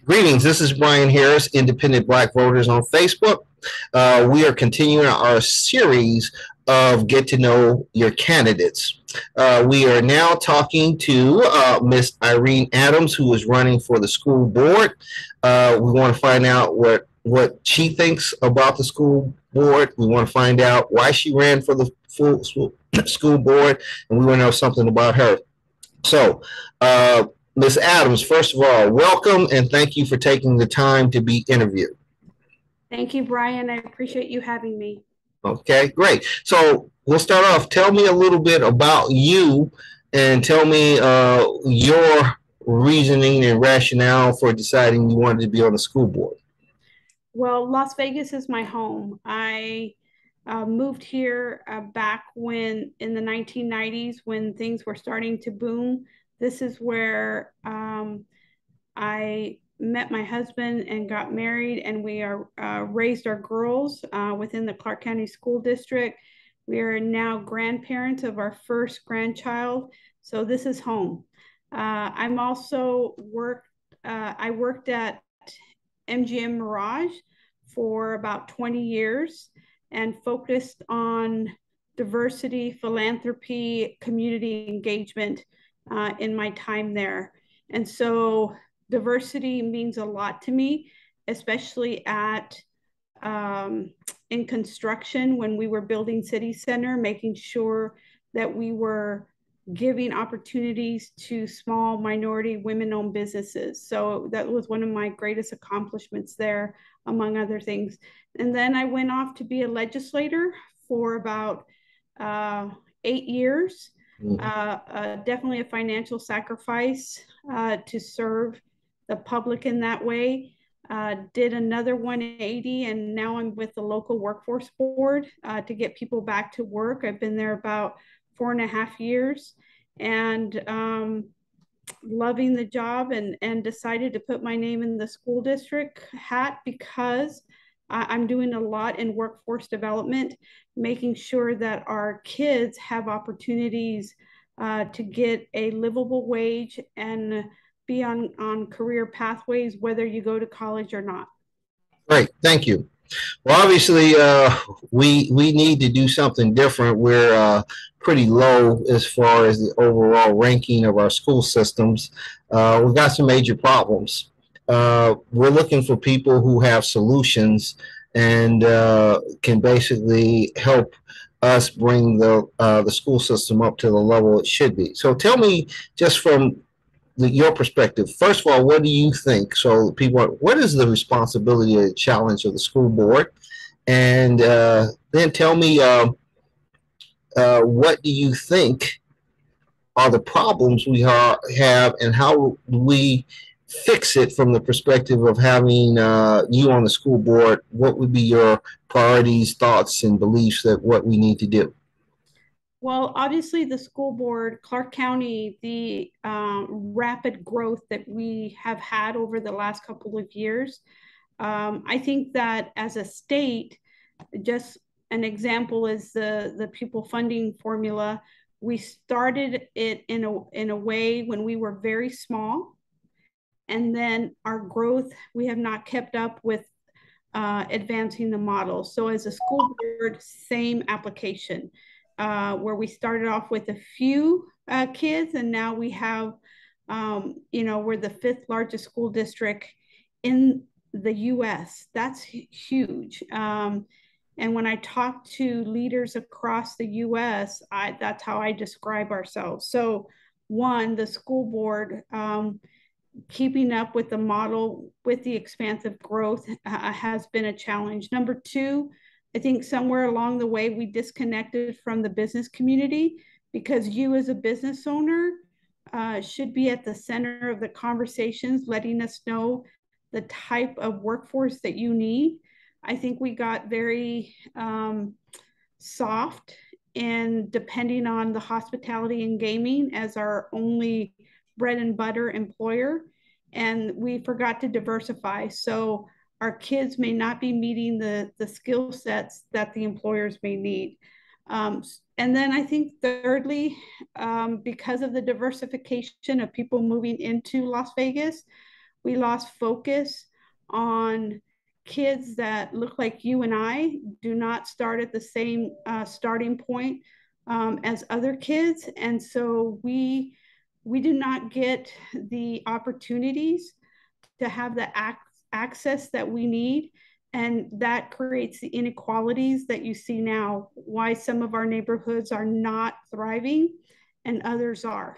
Greetings. This is Brian Harris, Independent Black Voters on Facebook. We are continuing our series of Get to Know Your Candidates. We are now talking to Miss Irene Adams, who is running for the school board. We want to find out what she thinks about the school board. We want to find out why she ran for the full school board, and we want to know something about her. So, Ms. Adams, first of all, welcome and thank you for taking the time to be interviewed. Thank you, Brian. I appreciate you having me. Okay, great. So we'll start off. Tell me a little bit about you and tell me your reasoning and rationale for deciding you wanted to be on the school board. Well, Las Vegas is my home. I moved here back when in the 1990s when things were starting to boom. This is where I met my husband and got married, and we are raised our girls within the Clark County School District. We are now grandparents of our first grandchild, so this is home. I'm also I worked at MGM Mirage for about 20 years and focused on diversity, philanthropy, community engagement in my time there. And so diversity means a lot to me, especially in construction when we were building City Center, making sure that we were giving opportunities to small minority women-owned businesses. So that was one of my greatest accomplishments there, among other things. And then I went off to be a legislator for about 8 years. Definitely a financial sacrifice to serve the public in that way. Did another 180, and now I'm with the local workforce board to get people back to work. I've been there about 4.5 years and loving the job, and decided to put my name in the school district hat because I'm doing a lot in workforce development, making sure that our kids have opportunities to get a livable wage and be on career pathways, whether you go to college or not. Great, thank you. Well, obviously, we need to do something different. We're pretty low as far as the overall ranking of our school systems. We've got some major problems. We're looking for people who have solutions and can basically help us bring the school system up to the level it should be. So tell me, just from your perspective, first of all, what do you think? So people, what is the responsibility or the challenge of the school board? And then tell me, what do you think are the problems we have, and how we fix it from the perspective of having you on the school board? What would be your priorities, thoughts, and beliefs that what we need to do? Well, obviously, the school board, Clark County, the rapid growth that we have had over the last couple of years. I think that as a state, just an example is the pupil funding formula. We started it in a way when we were very small, and then our growth, we have not kept up with advancing the model. So as a school board, same application. Where we started off with a few kids, and now we have, we're the 5th largest school district in the US. That's huge. And when I talk to leaders across the US, that's how I describe ourselves. So one, the school board, keeping up with the model with the expansive growth has been a challenge. Number two, I think somewhere along the way we disconnected from the business community, because you as a business owner should be at the center of the conversations, letting us know the type of workforce that you need. I think we got very soft in depending on the hospitality and gaming as our only bread and butter employer, and we forgot to diversify. So our kids may not be meeting the skill sets that the employers may need. And then I think thirdly, because of the diversification of people moving into Las Vegas, We lost focus on kids that look like you and I, do not start at the same starting point as other kids. And so we do not get the opportunities to have the access that we need. And that creates the inequalities that you see now, why some of our neighborhoods are not thriving and others are.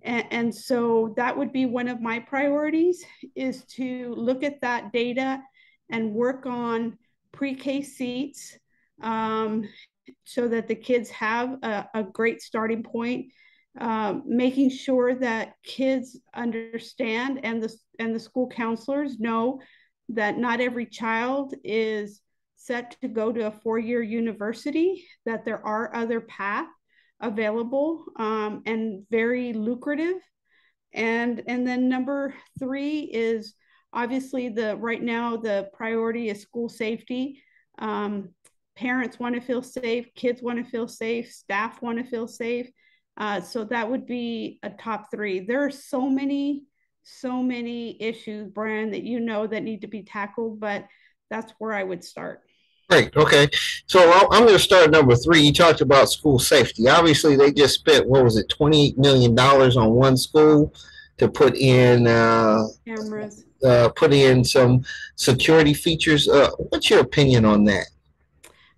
And so that would be one of my priorities, is to look at that data and work on pre-K seats, so that the kids have a great starting point, making sure that kids understand, and the school counselors know that not every child is set to go to a 4-year university, that there are other paths available, and very lucrative. And then number three is obviously the right now the priority is school safety. Parents want to feel safe, kids want to feel safe, staff want to feel safe. So that would be a top three. There are so many issues, Brian, that you know that need to be tackled, but that's where I would start. Great. Okay. So I'm going to start at number three. You talked about school safety. Obviously, they just spent, what was it, $28 million on one school to Cameras. put in some security features. What's your opinion on that?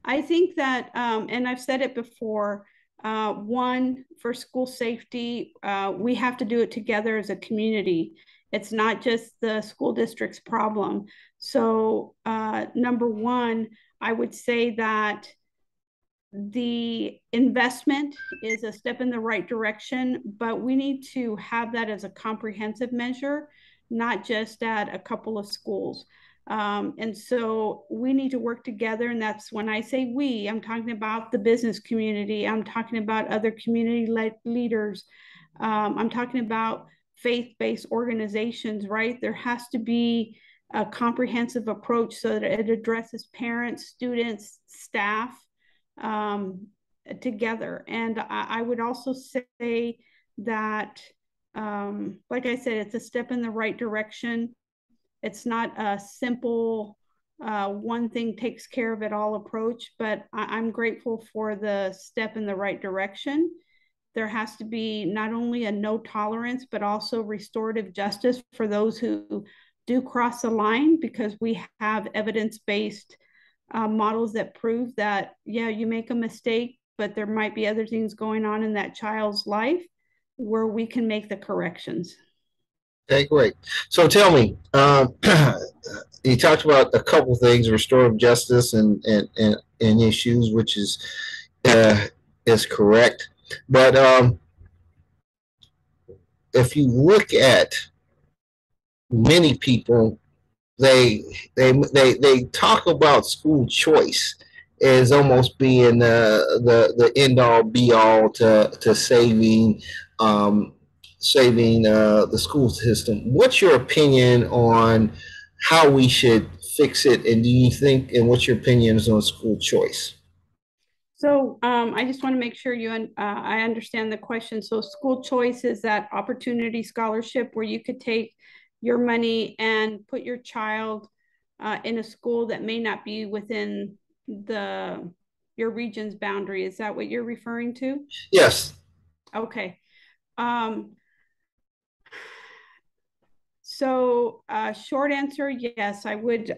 I think that, and I've said it before, one, for school safety, we have to do it together as a community. It's not just the school district's problem. So, number one, I would say that the investment is a step in the right direction, but we need to have that as a comprehensive measure, not just at a couple of schools. And so we need to work together. And that's when I say we, I'm talking about the business community, I'm talking about other community leaders, I'm talking about faith based organizations, right? There has to be a comprehensive approach so that it addresses parents, students, staff, um, together. And I would also say that, like I said, it's a step in the right direction. It's not a simple one thing takes care of it all approach, but I'm grateful for the step in the right direction. There has to be not only a no tolerance, but also restorative justice for those who do cross the line, because we have evidence based models that prove that, yeah, you make a mistake, but there might be other things going on in that child's life where we can make the corrections. Okay, great. So tell me, you talked about a couple things, restorative justice and issues, which uh, is correct. But if you look at many people, they talk about school choice as almost being the end all be all to um, saving the school system. What's your opinion on how we should fix it, and do you think, and what's your opinions on school choice? So I just want to make sure I understand the question. So school choice is that opportunity scholarship where you could take your money and put your child in a school that may not be within the your region's boundary. Is that what you're referring to? Yes. Okay. Um, so short answer, yes, I would.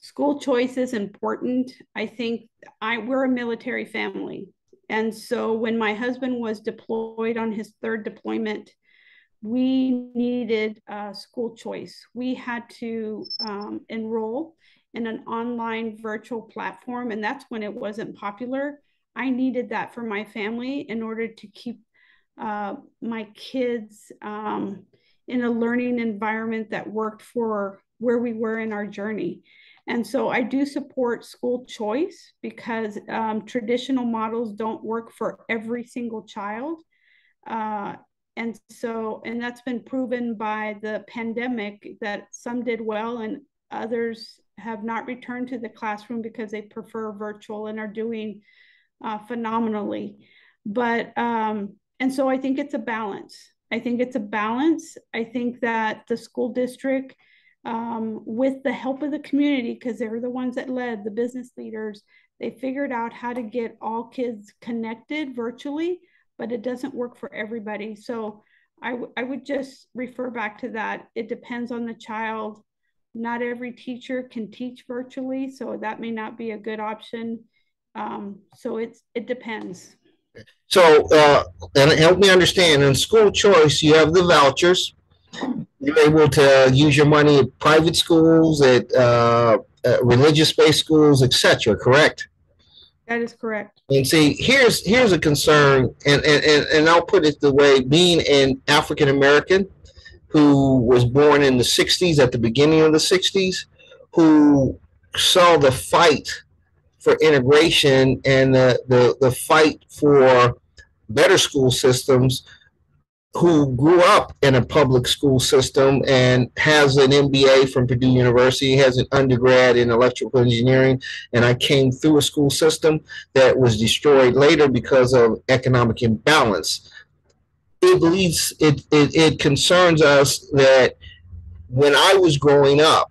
School choice is important. I think we're a military family. And so when my husband was deployed on his third deployment, we needed school choice. We had to enroll in an online virtual platform, and that's when it wasn't popular. I needed that for my family in order to keep my kids in a learning environment that worked for where we were in our journey. And so I do support school choice because traditional models don't work for every single child. Uh, and that's been proven by the pandemic that some did well and others have not returned to the classroom because they prefer virtual and are doing phenomenally. But and so I think it's a balance. I think it's a balance. I think that the school district, with the help of the community, because they were the ones that led the business leaders, they figured out how to get all kids connected virtually, but it doesn't work for everybody. So I would just refer back to that. It depends on the child. Not every teacher can teach virtually, so that may not be a good option. So it depends. So, and help me understand, in school choice, you have the vouchers. You're able to use your money at private schools, at religious-based schools, etc. Correct? That is correct. And see, here's a concern, and I'll put it the way: being an African American who was born in the '60s, at the beginning of the '60s, who saw the fight for integration and the fight for better school systems, who grew up in a public school system and has an MBA from Purdue University, has an undergrad in electrical engineering, and I came through a school system that was destroyed later because of economic imbalance. It concerns us that when I was growing up,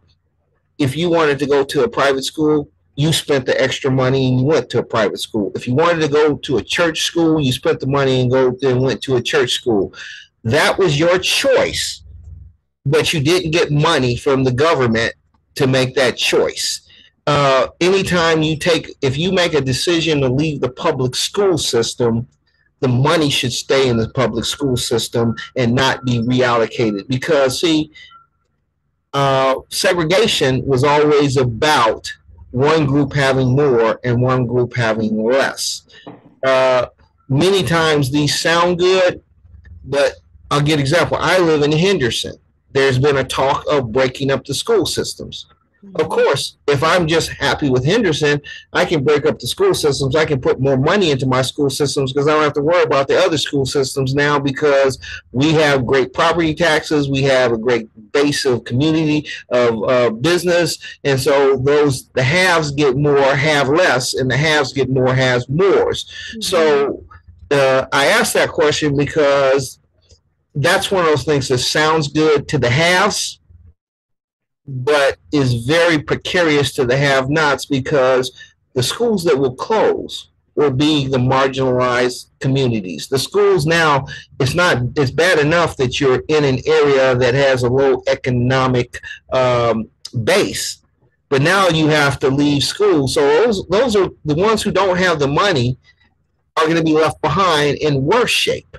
if you wanted to go to a private school, you spent the extra money and you went to a private school. If you wanted to go to a church school, you spent the money and went to a church school. That was your choice, but you didn't get money from the government to make that choice. Anytime if you make a decision to leave the public school system, the money should stay in the public school system and not be reallocated. Because, see, segregation was always about one group having more and one group having less. Uh, Many times these sound good, but I'll give an example. I live in Henderson. There's been a talk of breaking up the school systems. Of course, if I'm just happy with Henderson, I can break up the school systems. I can put more money into my school systems because I don't have to worry about the other school systems now, because we have great property taxes. We have a great base of community of business. And so the haves get more, have less, and the haves get more, has mores. Mm-hmm. So I asked that question because that's one of those things that sounds good to the haves, but is very precarious to the have-nots, because the schools that will close will be the marginalized communities. The schools now, it's bad enough that you're in an area that has a low economic base, but now you have to leave school. So those are the ones who don't have the money are going to be left behind in worse shape.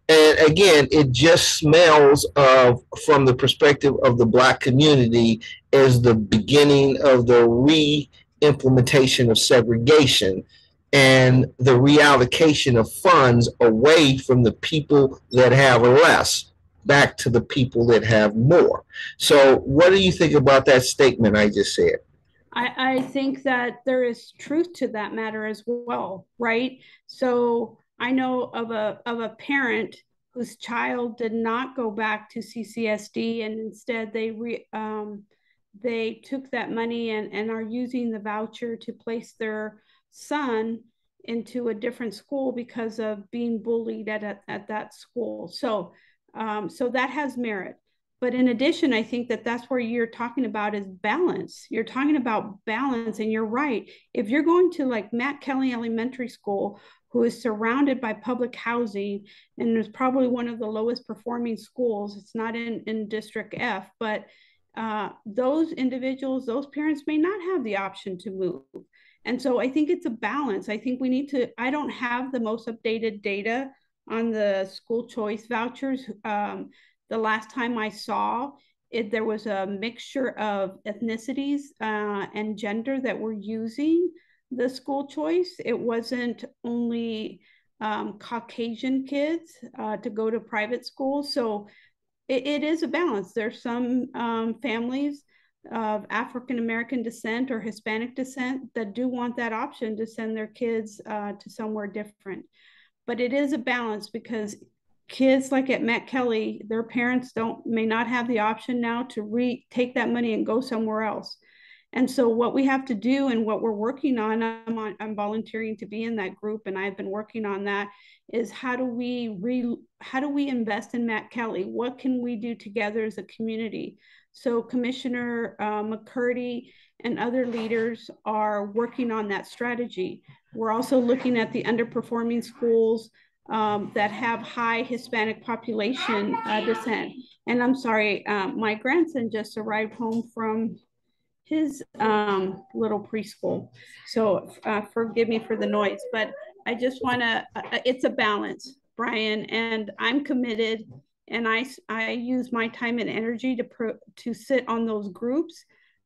And again, it just smells of, from the perspective of the Black community, as the beginning of the re-implementation of segregation and the reallocation of funds away from the people that have less back to the people that have more. So what do you think about that statement I just said? I think that there is truth to that matter as well, right? So I know of a parent whose child did not go back to CCSD, and instead they took that money and are using the voucher to place their son into a different school because of being bullied at that school. So so that has merit. But in addition, I think that that's where you're talking about is balance. You're talking about balance, and you're right. If you're going to like Matt Kelly Elementary School, who is surrounded by public housing and is probably one of the lowest performing schools, it's not in District F, but those individuals, those parents may not have the option to move. And so I think it's a balance. I think we need to, I don't have the most updated data on the school choice vouchers. The last time I saw it, there was a mixture of ethnicities and gender that were using the school choice. It wasn't only Caucasian kids to go to private schools. So it is a balance. There's some families of African American descent or Hispanic descent that do want that option to send their kids to somewhere different. But it is a balance, because kids like at Matt Kelly, their parents may not have the option now to take that money and go somewhere else. And so what we have to do and what we're working I'm volunteering to be in that group, and I've been working on that, is how do we invest in Matt Kelly? What can we do together as a community? So Commissioner McCurdy and other leaders are working on that strategy. We're also looking at the underperforming schools that have high Hispanic population descent. And I'm sorry, my grandson just arrived home from his little preschool. So forgive me for the noise, but I just want to, it's a balance, Brian, and I'm committed, and I use my time and energy to sit on those groups.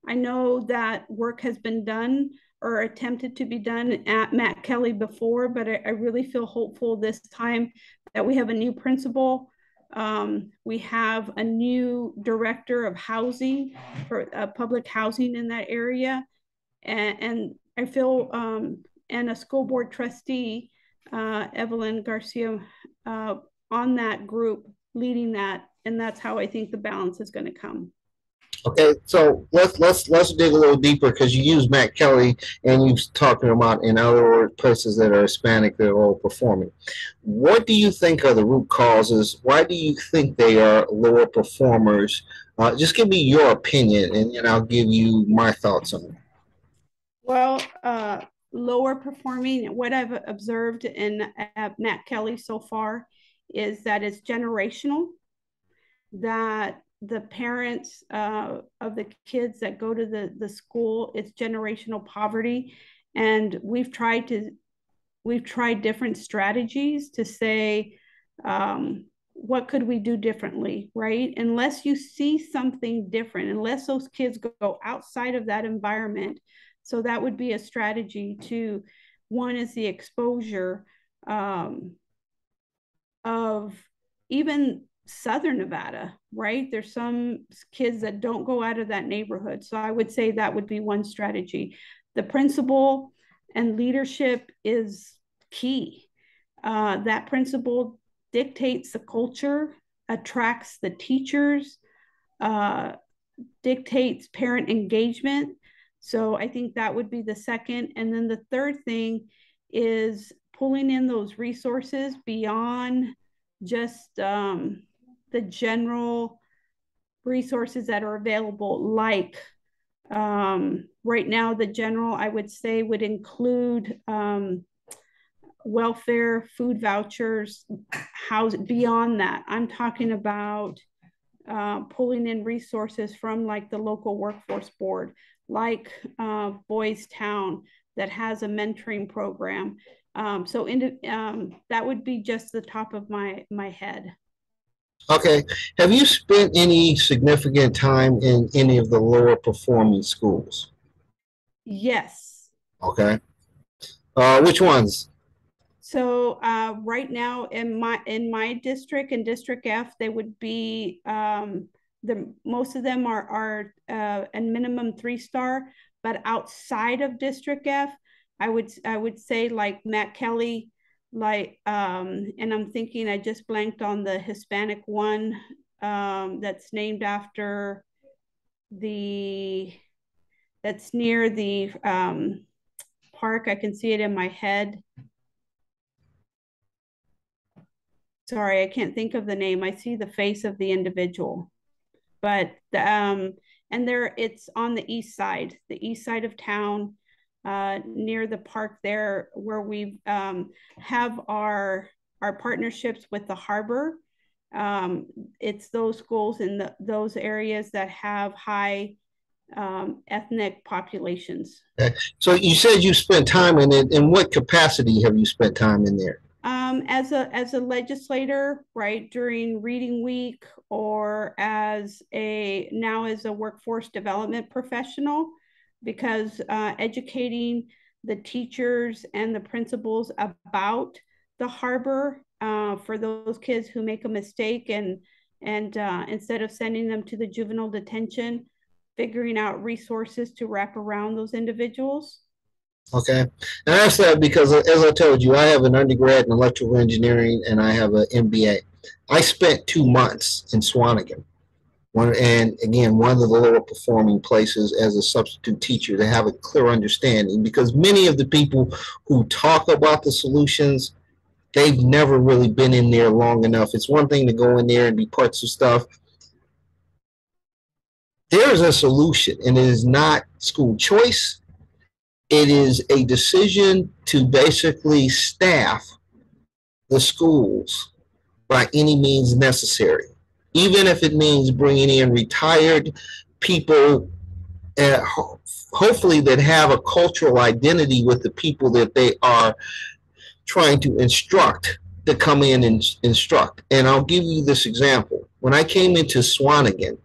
I know that work has been done or attempted to be done at Matt Kelly before, but I really feel hopeful this time that we have a new principal. We have a new director of housing for public housing in that area. And I feel, and a school board trustee, Evelyn Garcia, on that group leading that. And that's how I think the balance is going to come. Okay, so let's dig a little deeper because you use Matt Kelly and you talking about in other places that are Hispanic that are overperforming. What do you think are the root causes? Why do you think they are lower performers? Just give me your opinion, and I'll give you my thoughts on it. Well, lower performing, what I've observed in Matt Kelly so far is that it's generational, that the parents of the kids that go to the school, it's generational poverty. And we've tried different strategies to say, what could we do differently, right? Unless you see something different, unless those kids go outside of that environment. So that would be a strategy to, one is the exposure of even Southern Nevada, right? There's some kids that don't go out of that neighborhood. So I would say that would be one strategy. The principal and leadership is key. That principal dictates the culture, attracts the teachers, dictates parent engagement. So I think that would be the second. And then the third thing is pulling in those resources beyond just the general resources that are available, like right now, the general, I would say, would include welfare, food vouchers, housing. Beyond that, I'm talking about pulling in resources from like the local workforce board, like Boys Town that has a mentoring program. That would be just the top of my head. Okay, have you spent any significant time in any of the lower performing schools? Yes. Okay, which ones? So right now in my district, in District F, they would be the most of them are a minimum 3-star, but outside of District F, I would say like Matt Kelly, like and I'm thinking I just blanked on the Hispanic one that's named after the that's near the park. I can see it in my head. Sorry, I can't think of the name. I see the face of the individual, but and there it's on the east side of town, near the park there, where we have our partnerships with the harbor. It's those schools in those areas that have high ethnic populations. Okay. So you said you spent time in it. In what capacity have you spent time in there? As a legislator, right, during reading week, or as a workforce development professional, because educating the teachers and the principals about the harbor for those kids who make a mistake, and instead of sending them to the juvenile detention, figuring out resources to wrap around those individuals. Okay. And I asked that because, as I told you, I have an undergrad in electrical engineering and I have an MBA. I spent 2 months in Swanigan And again, one of the lower performing places as a substitute teacher to have a clear understanding, because many of the people who talk about the solutions, they've never really been in there long enough. It's one thing to go in there and be parts of stuff. There is a solution, and it is not school choice. It is a decision to basically staff the schools by any means necessary, even if it means bringing in retired people, uh, hopefully that have a cultural identity with the people that they are trying to instruct, to come in and instruct. And I'll give you this example. When I came into Swanigan,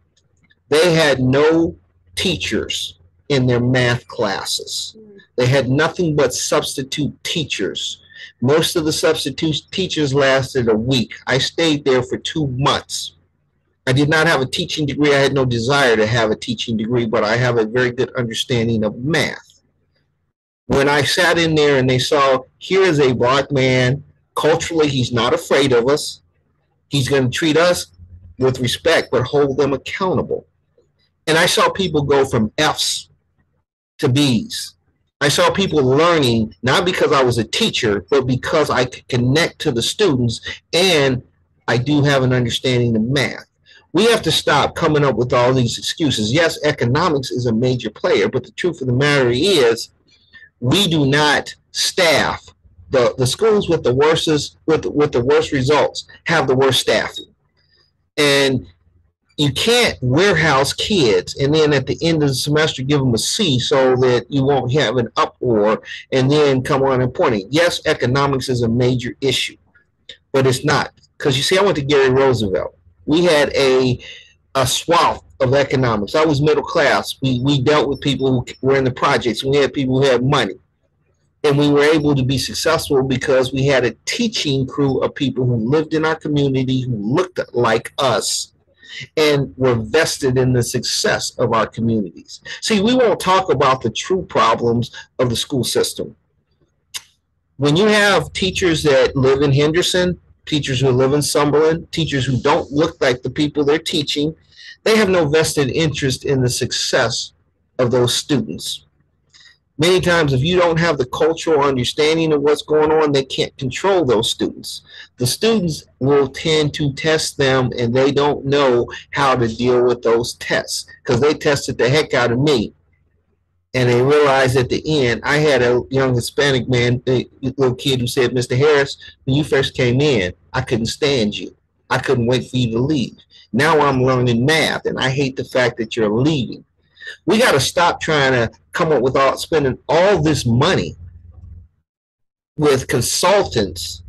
they had no teachers in their math classes. They had nothing but substitute teachers. Most of the substitute teachers lasted a week. I stayed there for 2 months. I did not have a teaching degree. I had no desire to have a teaching degree, but I have a very good understanding of math. When I sat in there and they saw, here is a Black man, culturally, he's not afraid of us. He's going to treat us with respect, but hold them accountable. And I saw people go from F's to B's. I saw people learning, not because I was a teacher, but because I could connect to the students and I do have an understanding of math. We have to stop coming up with all these excuses. Yes, economics is a major player, but the truth of the matter is we do not staff. The schools with the worst results have the worst staffing. And you can't warehouse kids and then at the end of the semester give them a C so that you won't have an uproar and then come on and point it. Yes, economics is a major issue, but it's not. Because you see, I went to Gary Roosevelt. We had a swath of economics. I was middle class. We dealt with people who were in the projects. We had people who had money. And we were able to be successful because we had a teaching crew of people who lived in our community, who looked like us, and were vested in the success of our communities. See, we won't talk about the true problems of the school system. When you have teachers that live in Henderson, teachers who live in Summerlin, teachers who don't look like the people they're teaching, they have no vested interest in the success of those students. Many times, if you don't have the cultural understanding of what's going on, they can't control those students. The students will tend to test them, and they don't know how to deal with those tests because they tested the heck out of me. And they realized at the end, I had a young Hispanic man, a little kid who said, Mr. Harris, when you first came in, I couldn't stand you. I couldn't wait for you to leave. Now I'm learning math, and I hate the fact that you're leaving. We got to stop trying to come up with spending all this money with consultants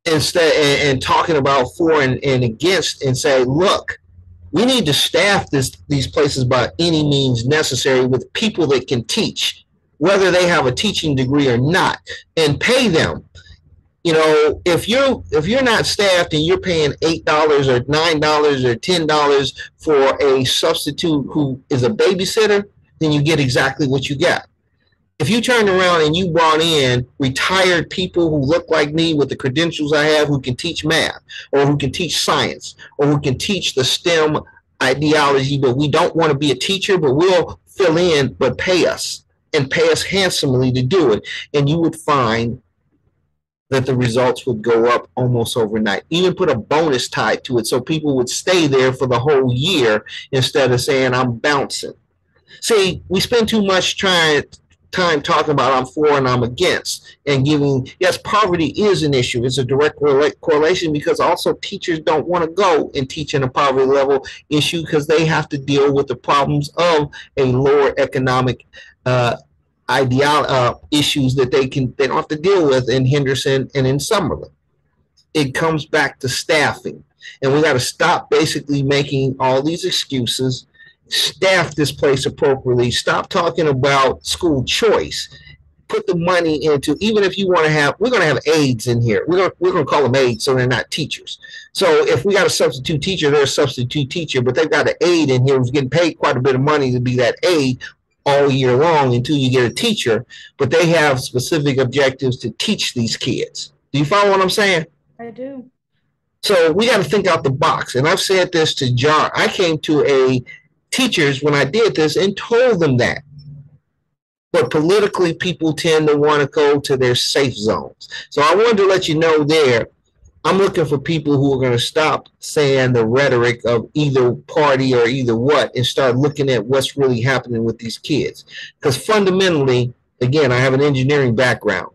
instead and talking about for and against and say, look, we need to staff these places by any means necessary with people that can teach, whether they have a teaching degree or not, and pay them. You know, if you're not staffed and you're paying $8 or $9 or $10 for a substitute who is a babysitter, then you get exactly what you got. If you turned around and you brought in retired people who look like me with the credentials I have, who can teach math or who can teach science or who can teach the STEM ideology, but we don't want to be a teacher, but we'll fill in, but pay us and pay us handsomely to do it, and you would find that the results would go up almost overnight. Even put a bonus tied to it so people would stay there for the whole year instead of saying, I'm bouncing. See, we spend too much time talking about I'm for and I'm against and giving, yes, poverty is an issue. It's a direct correlation because also teachers don't want to go and teach in a poverty level issue because they have to deal with the problems of a lower economic issues that they don't have to deal with in Henderson and in Summerlin. It comes back to staffing, and we got to stop basically making all these excuses. Staff this place appropriately. Stop talking about school choice. Put the money into, even if you want to have, we're going to have aides in here. We're going to call them aides so they're not teachers. So if we got a substitute teacher, they're a substitute teacher, but they've got an aide in here who's getting paid quite a bit of money to be that aide all year long until you get a teacher, but they have specific objectives to teach these kids. Do you follow what I'm saying? I do. So we got to think out the box. And I've said this to John. I came to a teachers when I did this and told them that. But politically, people tend to want to go to their safe zones. So I wanted to let you know there, I'm looking for people who are going to stop saying the rhetoric of either party or either what and start looking at what's really happening with these kids. Because fundamentally, again, I have an engineering background.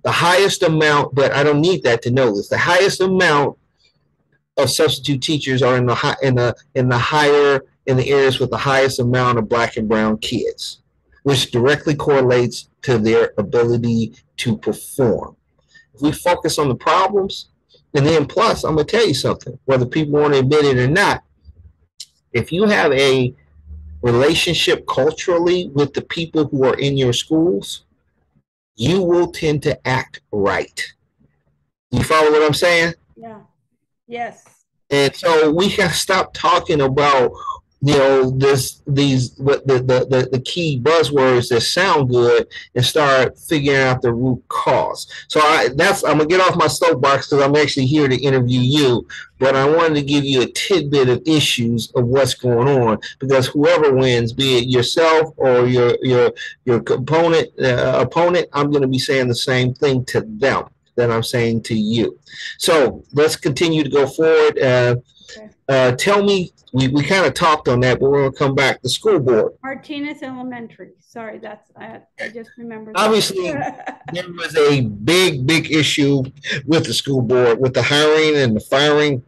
The highest amount, but I don't need that to know this, the highest amount of substitute teachers are in the higher in the areas with the highest amount of black and brown kids, which directly correlates to their ability to perform. If we focus on the problems, and then plus, I'm gonna tell you something, whether people want to admit it or not, if you have a relationship culturally with the people who are in your schools, you will tend to act right. You follow what I'm saying? Yeah. Yes. And so we got to stop talking about, these what the key buzzwords that sound good and start figuring out the root cause. So I'm gonna get off my soapbox because I'm actually here to interview you, but I wanted to give you a tidbit of issues of what's going on, because whoever wins, be it yourself or your opponent, I'm going to be saying the same thing to them that I'm saying to you. So let's continue to go forward. Tell me, we kind of talked on that, but we're going to come back. The school board. Martinez Elementary. Sorry, I just remembered. Obviously, there was a big issue with the school board, with the hiring and the firing.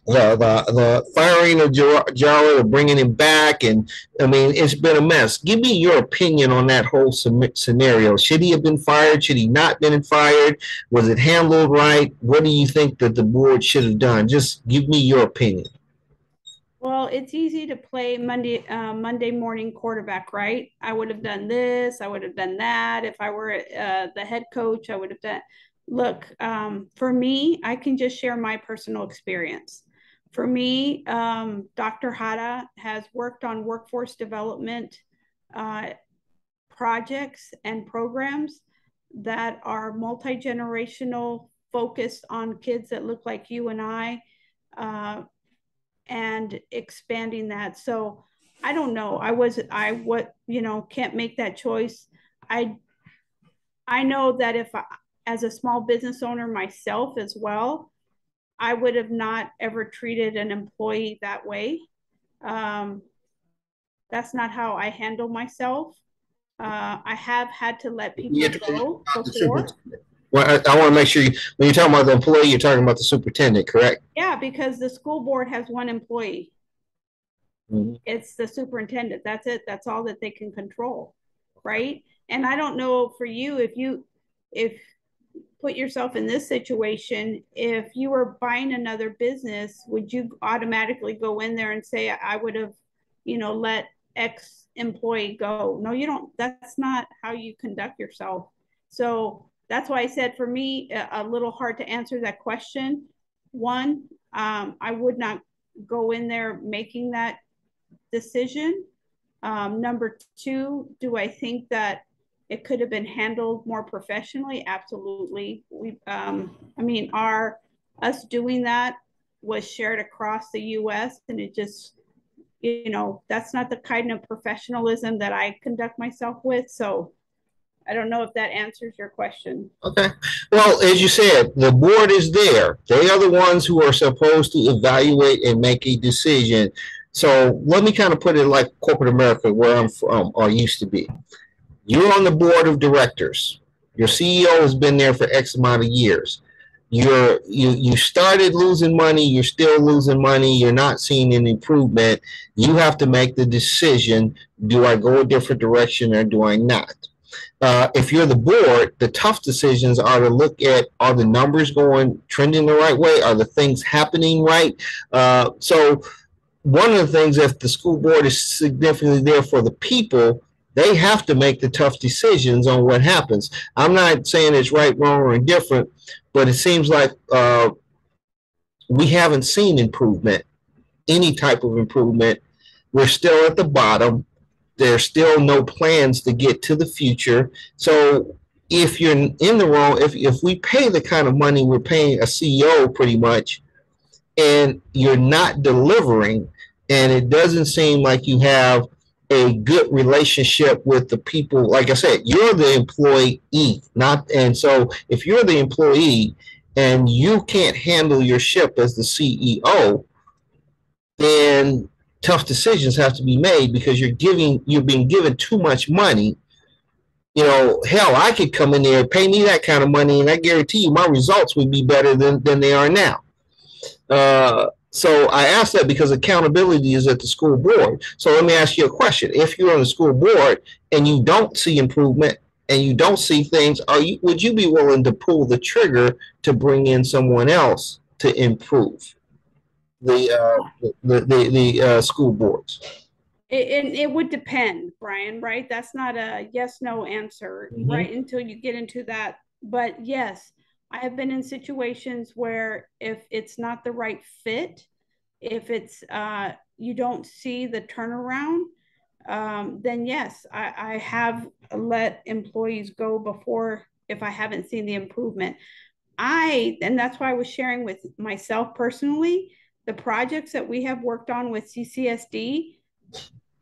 The firing of Jara, bringing him back, and I mean, it's been a mess. Give me your opinion on that whole scenario. Should he have been fired? Should he not been fired? Was it handled right? What do you think that the board should have done? Just give me your opinion. Well, it's easy to play Monday morning quarterback, right? I would have done this. I would have done that. If I were the head coach, I would have done. Look, for me, I can just share my personal experience. For me, Dr. Hara has worked on workforce development projects and programs that are multi-generational, focused on kids that look like you and I, and expanding that. So I don't know. Can't make that choice. I know that if as a small business owner myself as well, I would have not ever treated an employee that way. That's not how I handle myself. I have had to let people go before. Well, I want to make sure when you're talking about the employee, you're talking about the superintendent, correct? Yeah, because the school board has one employee. Mm-hmm. It's the superintendent. That's it. That's all that they can control, right? And I don't know for you, if put yourself in this situation, if you were buying another business, would you automatically go in there and say, I would have, let X employee go? No, you don't. That's not how you conduct yourself. So that's why I said, for me, a little hard to answer that question. One, I would not go in there making that decision. Number two, do I think that it could have been handled more professionally? Absolutely. Us doing that was shared across the U.S. and it just, that's not the kind of professionalism that I conduct myself with. So I don't know if that answers your question. Okay. Well, as you said, the board is there. They are the ones who are supposed to evaluate and make a decision. So let me kind of put it like corporate America, where I'm from or used to be. You're on the board of directors. Your CEO has been there for X amount of years. You started losing money. You're still losing money. You're not seeing an improvement. You have to make the decision: do I go a different direction or do I not? If you're the board, the tough decisions are to look at, are the numbers trending the right way? Are the things happening right? So one of the things, if the school board is significantly there for the people, they have to make the tough decisions on what happens. I'm not saying it's right, wrong, or indifferent, but it seems like we haven't seen improvement, any type of improvement. We're still at the bottom. There's still no plans to get to the future. So if you're in the wrong, if we pay the kind of money we're paying a CEO pretty much, and you're not delivering, and it doesn't seem like you have a good relationship with the people. Like I said, you're the employee, not, and so if you're the employee and you can't handle your ship as the CEO, then tough decisions have to be made because you're being given too much money. Hell, I could come in there, pay me that kind of money, and I guarantee you my results would be better than they are now. So I ask that because accountability is at the school board. So let me ask you a question. If you're on the school board and you don't see improvement and you don't see things, would you be willing to pull the trigger to bring in someone else to improve the school boards? It would depend, Brian, right? That's not a yes, no answer, right? Mm-hmm. Until you get into that. But yes, I have been in situations where if it's not the right fit, if it's you don't see the turnaround, then yes, I have let employees go before if I haven't seen the improvement. And that's why I was sharing with myself personally, the projects that we have worked on with CCSD,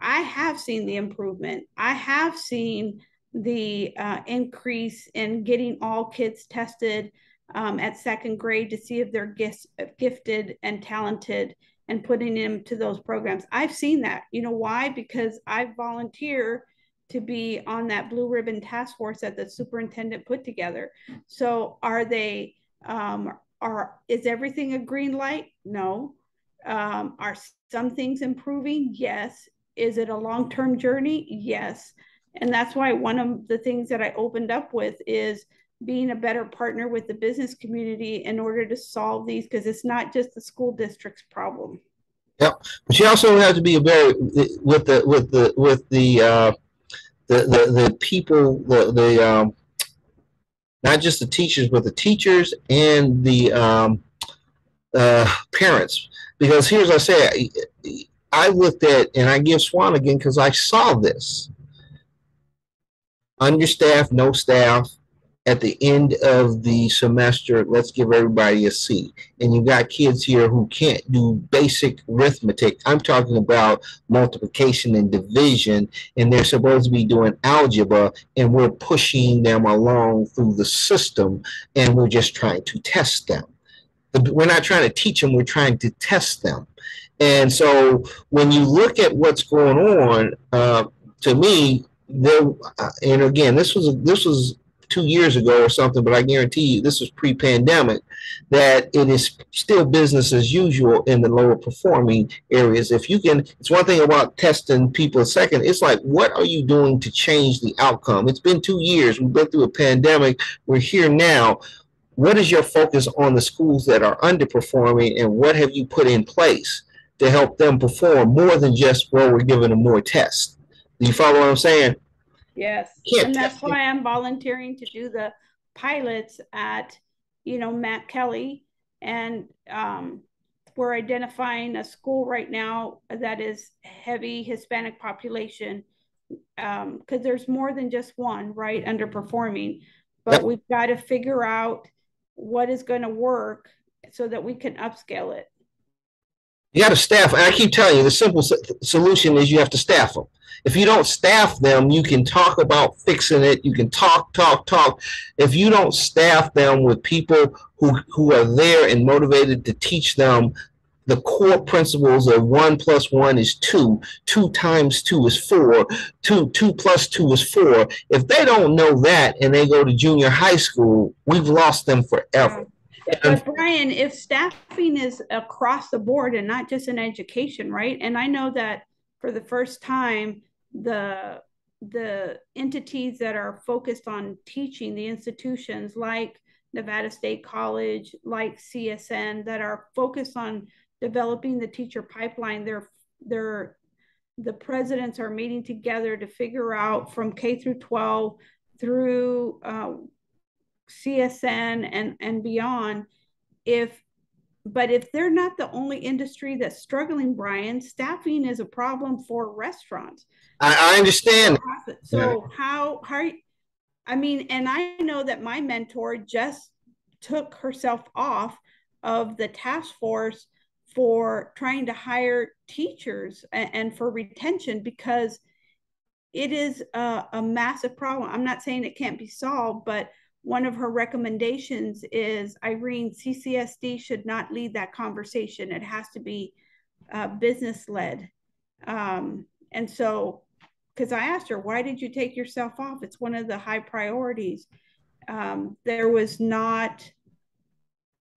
I have seen the improvement. I have seen the increase in getting all kids tested at second grade to see if they're gifted and talented and putting them to those programs. I've seen that. You know why? Because I volunteer to be on that blue ribbon task force that the superintendent put together. So is everything a green light? No. Are some things improving? Yes. Is it a long-term journey? Yes. And that's why one of the things that I opened up with is being a better partner with the business community in order to solve these, because it's not just the school district's problem. Yep. But you also have to be a very with the people, the not just the teachers, but the teachers and the parents. Because here's I say, I looked at, and I give Swan again because I saw this understaffed, no staff. At the end of the semester, let's give everybody a C. And you got kids here who can't do basic arithmetic. I'm talking about multiplication and division, and they're supposed to be doing algebra, and we're pushing them along through the system, and we're just trying to test them. We're not trying to teach them, we're trying to test them. And so when you look at what's going on, to me, there, and again, this was 2 years ago or something, but I guarantee you this was pre-pandemic, that it is still business as usual in the lower performing areas. If you can, it's one thing about testing people a second. It's like, what are you doing to change the outcome? It's been 2 years. We've been through a pandemic. We're here now. What is your focus on the schools that are underperforming, and what have you put in place to help them perform more than just, well, we're giving them more tests? Do you follow what I'm saying? Yes. You can't And that's test them. why I'm volunteering to do the pilots at, Matt Kelly. And we're identifying a school right now that is heavy Hispanic population, because there's more than just one, right, underperforming. But Yep. we've got to figure out what is going to work so that we can upscale it. You got to staff. And I keep telling you, the simple solution is you have to staff them. If you don't staff them, you can talk about fixing it. You can talk, talk, talk. If you don't staff them with people who are there and motivated to teach them the core principles of 1 + 1 is 2, 2 times 2 is 4, 2 plus 2 is 4. If they don't know that and they go to junior high school, we've lost them forever. But Brian, if staffing is across the board and not just in education, right? And I know that for the first time, the entities that are focused on teaching, the institutions like Nevada State College, like CSN, that are focused on developing the teacher pipeline, they're the presidents are meeting together to figure out from K through 12 through CSN and beyond. If but if they're not the only industry that's struggling, Brian, staffing is a problem for restaurants. I understand. So how I mean, and I know that my mentor just took herself off of the task force for trying to hire teachers and for retention, because it is a massive problem. I'm not saying it can't be solved, but one of her recommendations is, Irene, CCSD should not lead that conversation. It has to be business led. And so, because I asked her, why did you take yourself off? It's one of the high priorities. There was not,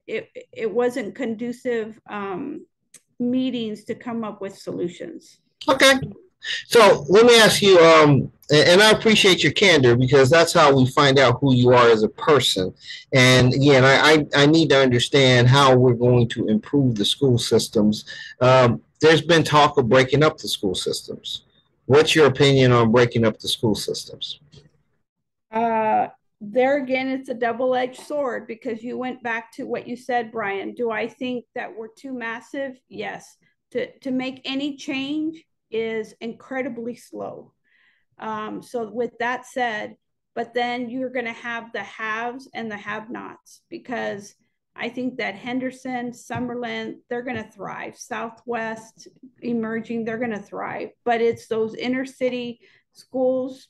it wasn't conducive meetings to come up with solutions. Okay. So let me ask you, and I appreciate your candor because that's how we find out who you are as a person. And again, I need to understand how we're going to improve the school systems. There's been talk of breaking up the school systems. What's your opinion on breaking up the school systems? Uh, there again, it's a double-edged sword, because you went back to what you said, Brian. Do I think that we're too massive? Yes. To make any change is incredibly slow. So with that said, but then you're going to have the haves and the have-nots, because I think that Henderson, Summerlin, they're going to thrive. Southwest emerging, they're going to thrive. But it's those inner city schools,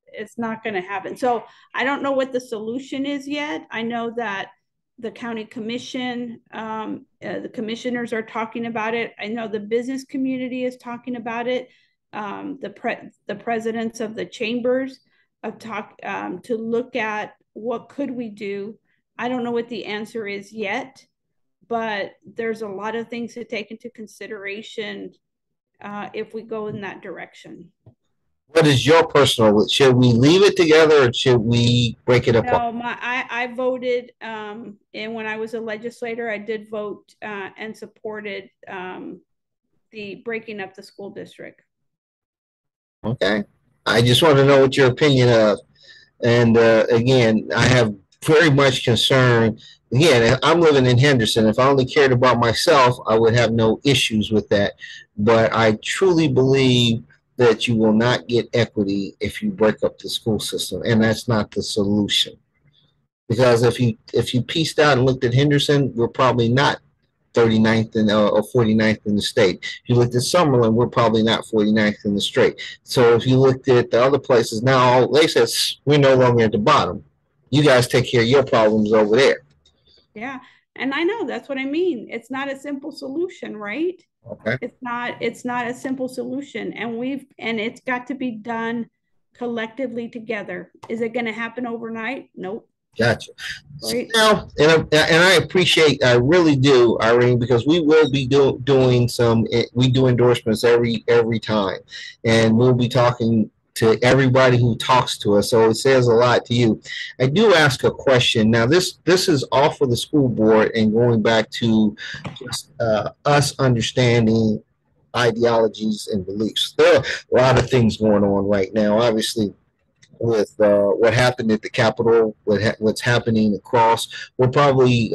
it's not going to happen. So I don't know what the solution is yet. I know that the county commission, the commissioners are talking about it. I know the business community is talking about it. The presidents of the chambers of talk to look at what could we do. I don't know what the answer is yet, but there's a lot of things to take into consideration if we go in that direction. What is your personal? Should we leave it together or should we break it apart? No, I voted, and when I was a legislator, I did vote and supported the breaking up the school district. Okay. I just want to know what your opinion of. And again, I have very much concern. Again, I'm living in Henderson. If I only cared about myself, I would have no issues with that. But I truly believe that you will not get equity if you break up the school system, and that's not the solution. Because if you pieced out and looked at Henderson, we're probably not 39th or 49th in the state. If you looked at Summerlin, we're probably not 49th in the state. So if you looked at the other places, now they said we're no longer at the bottom. You guys take care of your problems over there. Yeah. And I know that's what I mean. It's not a simple solution, right? Okay. It's not a simple solution. And it's got to be done collectively together. Is it going to happen overnight? Nope. Gotcha. So Right. now, and I appreciate, I really do, Irene, because we will be doing some. We do endorsements every time, and we'll be talking to everybody who talks to us. So it says a lot to you. I do ask a question. Now, this is off of the school board and going back to just us understanding ideologies and beliefs. There are a lot of things going on right now. Obviously, with what happened at the Capitol, what's happening across. We're probably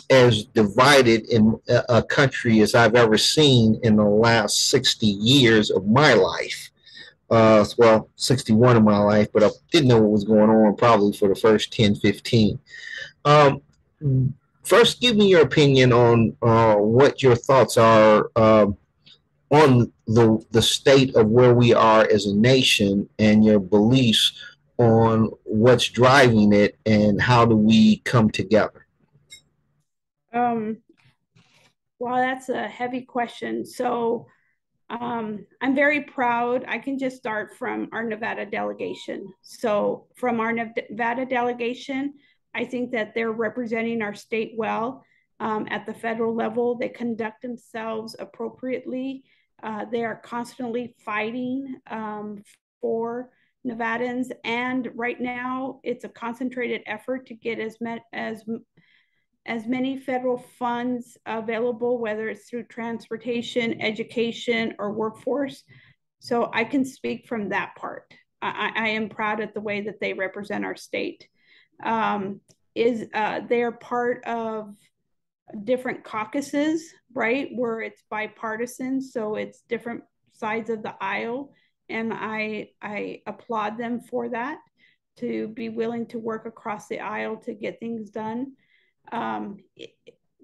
as divided in a country as I've ever seen in the last 60 years of my life. Well, 61 of my life, but I didn't know what was going on probably for the first 10, 15. Um, First, give me your opinion on what your thoughts are on the state of where we are as a nation and your beliefs on what's driving it and how do we come together. Um, well, that's a heavy question. So I'm very proud. I can just start from our Nevada delegation. So from our Nevada delegation, I think that they're representing our state well. At the federal level, they conduct themselves appropriately. They are constantly fighting for Nevadans, and right now it's a concentrated effort to get as many federal funds available, whether it's through transportation, education, or workforce. So I can speak from that part. I am proud of the way that they represent our state. They are part of different caucuses, right, where it's bipartisan, so it's different sides of the aisle, and I applaud them for that, to be willing to work across the aisle to get things done. Um,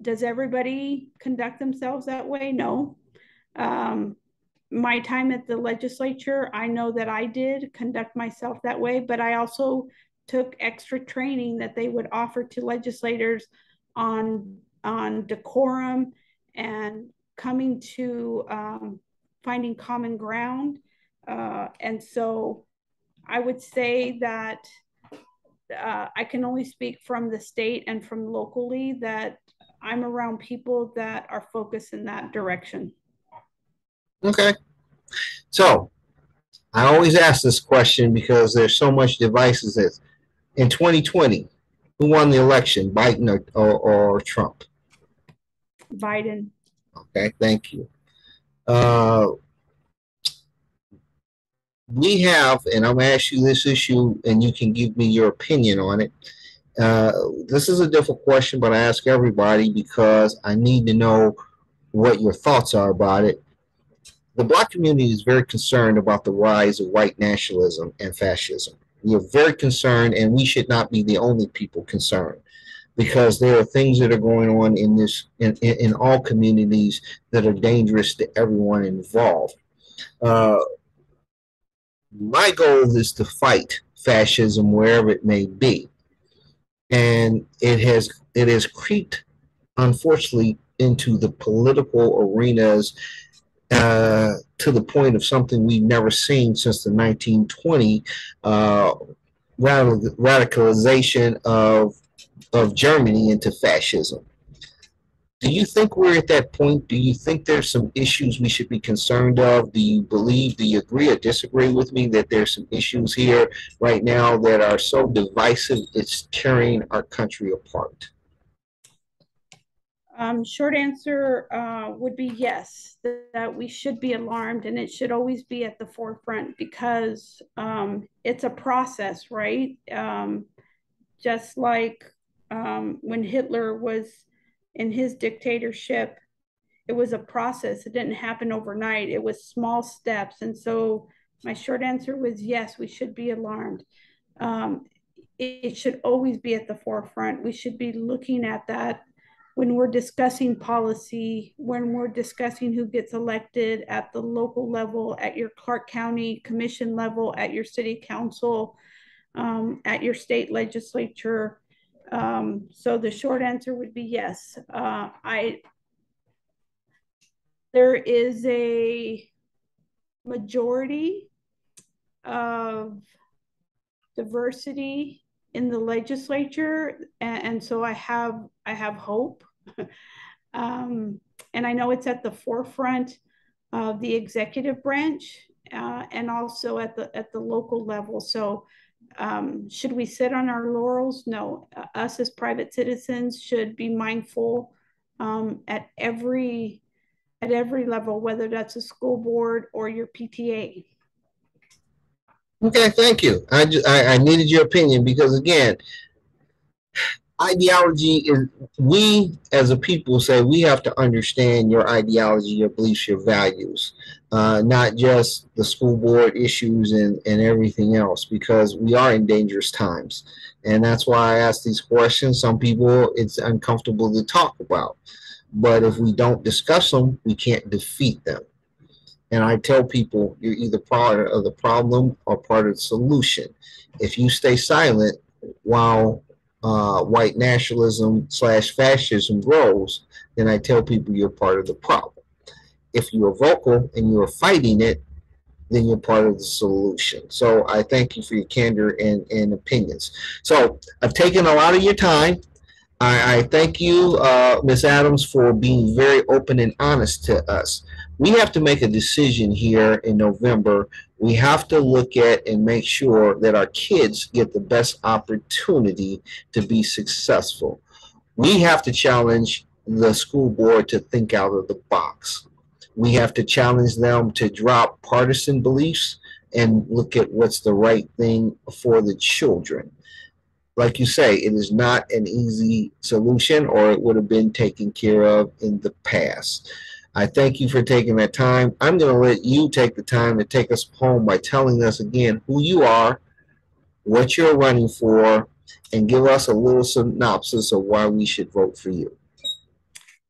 Does everybody conduct themselves that way? No. Um, my time at the legislature, I know that I did conduct myself that way, but I also took extra training that they would offer to legislators on decorum and coming to finding common ground. And so I would say that I can only speak from the state and from locally that I'm around people that are focused in that direction. Okay. So I always ask this question because there's so much devices that in 2020, who won the election, Biden or Trump? Biden. Okay, thank you. Uh, we have, and I'm going to ask you this issue, and you can give me your opinion on it. Uh, this is a difficult question, but I ask everybody because I need to know what your thoughts are about it. The Black community is very concerned about the rise of white nationalism and fascism. We are very concerned, and we should not be the only people concerned because there are things that are going on in in all communities that are dangerous to everyone involved. Uh, my goal is to fight fascism wherever it may be, and it has creeped, unfortunately, into the political arenas to the point of something we've never seen since the 1920 uh, radicalization of Germany into fascism. Do you think we're at that point? Do you think there's some issues we should be concerned of? Do you agree or disagree with me that there's some issues here right now that are so divisive it's tearing our country apart? Short answer would be yes, that we should be alarmed and it should always be at the forefront because it's a process, right? Just like when Hitler was in his dictatorship, it was a process. It didn't happen overnight. It was small steps. And so my short answer was yes, we should be alarmed. Um, it should always be at the forefront. We should be looking at that when we're discussing policy, when we're discussing who gets elected at the local level, at your Clark County Commission level, at your city council, at your state legislature. So the short answer would be yes. There is a majority of diversity in the legislature, and so I have hope. And I know it's at the forefront of the executive branch and also at the local level. So should we sit on our laurels? No. Us as private citizens should be mindful at every level, whether that's a school board or your PTA. Okay, thank you. I needed your opinion because again, ideology is, we as a people say we have to understand your ideology, your beliefs, your values, not just the school board issues and everything else, because we are in dangerous times. And that's why I ask these questions. Some people it's uncomfortable to talk about, but if we don't discuss them, we can't defeat them. And I tell people you're either part of the problem or part of the solution. If you stay silent while white nationalism slash fascism grows, then I tell people you're part of the problem. If you are vocal and you are fighting it, then you're part of the solution. So I thank you for your candor and opinions. So I've taken a lot of your time. I thank you, Ms. Adams, for being very open and honest to us. We have to make a decision here in November. We have to look at and make sure that our kids get the best opportunity to be successful. We have to challenge the school board to think out of the box. We have to challenge them to drop partisan beliefs and look at what's the right thing for the children. Like you say, it is not an easy solution, or it would have been taken care of in the past. I thank you for taking that time. I'm going to let you take the time to take us home by telling us again who you are, what you're running for, and give us a little synopsis of why we should vote for you.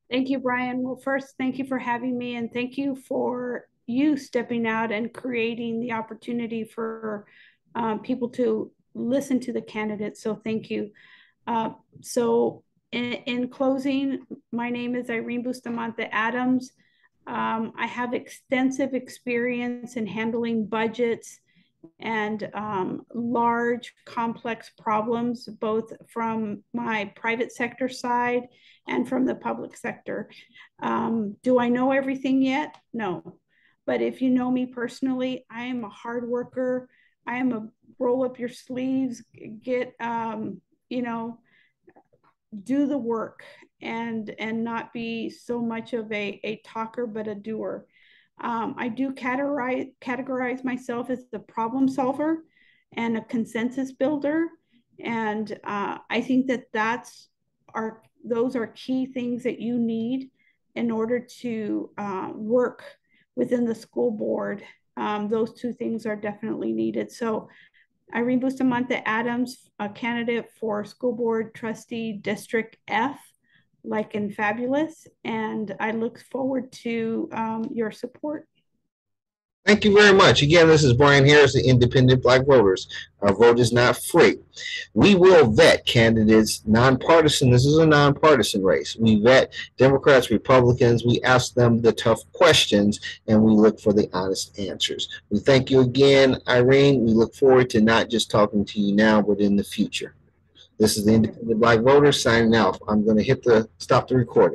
Thank you, Brian. Well, first, thank you for having me, and thank you for you stepping out and creating the opportunity for people to listen to the candidates. So, thank you. Uh, so, in closing, my name is Irene Bustamonte Adams. I have extensive experience in handling budgets and large, complex problems, both from my private sector side and from the public sector. Do I know everything yet? No. But if you know me personally, I am a hard worker. I am a roll up your sleeves, get, you know, do the work and not be so much of a talker but a doer. I do categorize myself as a problem solver and a consensus builder, and I think that those are key things that you need in order to work within the school board. Those two things are definitely needed. So Irene Bustamonte Adams, a candidate for School Board Trustee District F, like in fabulous. And I look forward to your support. Thank you very much. Again, this is Brian Harris, the Independent Black Voters. Our vote is not free. We will vet candidates nonpartisan. This is a nonpartisan race. We vet Democrats, Republicans. We ask them the tough questions, and we look for the honest answers. We thank you again, Irene. We look forward to not just talking to you now, but in the future. This is the Independent Black Voters signing out. I'm going to hit the stop the recording.